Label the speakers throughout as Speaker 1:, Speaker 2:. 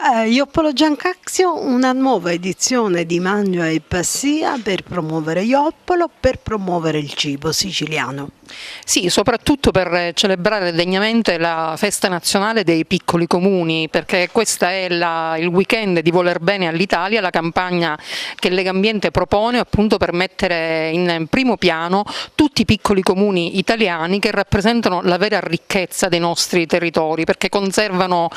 Speaker 1: Ioppolo Giancazio, una nuova edizione di Mangia e Passia per promuovere Ioppolo, per promuovere il cibo siciliano.
Speaker 2: Sì, soprattutto per celebrare degnamente la festa nazionale dei piccoli comuni, perché questa è il weekend di voler bene all'Italia, la campagna che Legambiente propone appunto per mettere in primo piano tutti i piccoli comuni italiani che rappresentano la vera ricchezza dei nostri territori, perché conservano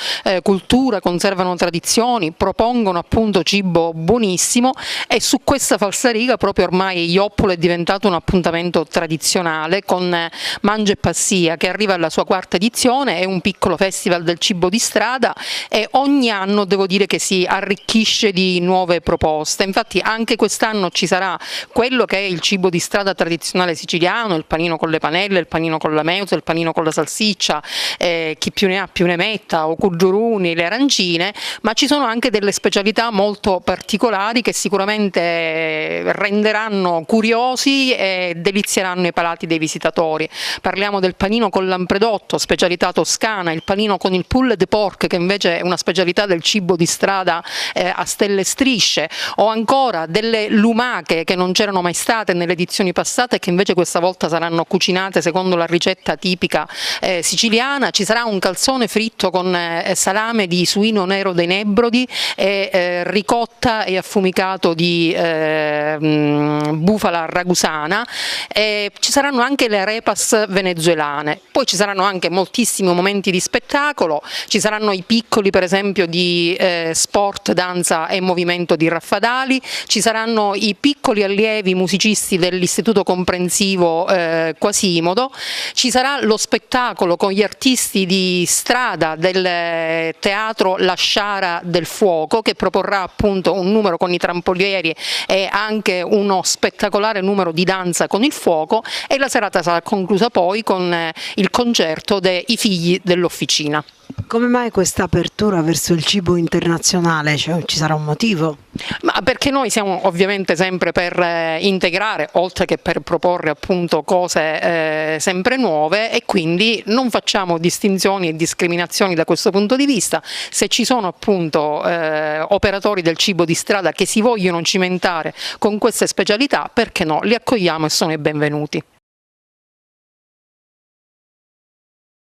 Speaker 2: cultura, conservano tradizioni, propongono appunto cibo buonissimo e su questa falsariga proprio ormai Ioppolo è diventato un appuntamento tradizionale con Mangia e Passia che arriva alla sua quarta edizione, è un piccolo festival del cibo di strada e ogni anno devo dire che si arricchisce di nuove proposte, infatti anche quest'anno ci sarà quello che è il cibo di strada tradizionale siciliano, il panino con le panelle, il panino con la meusa, il panino con la salsiccia, chi più ne ha più ne metta, o cugiuruni, le arancine, ma ci sono anche delle specialità molto particolari che sicuramente renderanno curiosi e delizieranno i palati dei visitatori. Parliamo del panino con l'ampredotto, specialità toscana, il panino con il pulled de porc che invece è una specialità del cibo di strada a stelle e strisce, o ancora delle lumache che non c'erano mai state nelle edizioni passate e che invece questa volta saranno cucinate secondo la ricetta tipica siciliana. Ci sarà un calzone fritto con salame di suino nero dei Nebrodi e ricotta e affumicato di bufala ragusana, ci saranno anche le arepas venezuelane, poi ci saranno anche moltissimi momenti di spettacolo, ci saranno i piccoli per esempio di sport, danza e movimento di Raffadali, ci saranno i piccoli allievi musicisti dell'Istituto Comprensivo Quasimodo, ci sarà lo spettacolo con gli artisti di strada del teatro La Sciara del Fuoco che proporrà appunto un numero con i trampolieri e anche uno spettacolare numero di danza con il fuoco, e la serata sarà conclusa poi con il concerto dei figli dell'officina.
Speaker 1: Come mai questa apertura verso il cibo internazionale? Cioè, ci sarà un motivo?
Speaker 2: Ma perché noi siamo ovviamente sempre per integrare, oltre che per proporre appunto cose sempre nuove, e quindi non facciamo distinzioni e discriminazioni da questo punto di vista. Se ci sono appunto operatori del cibo di strada che si vogliono cimentare con queste specialità, perché no, li accogliamo e sono i benvenuti.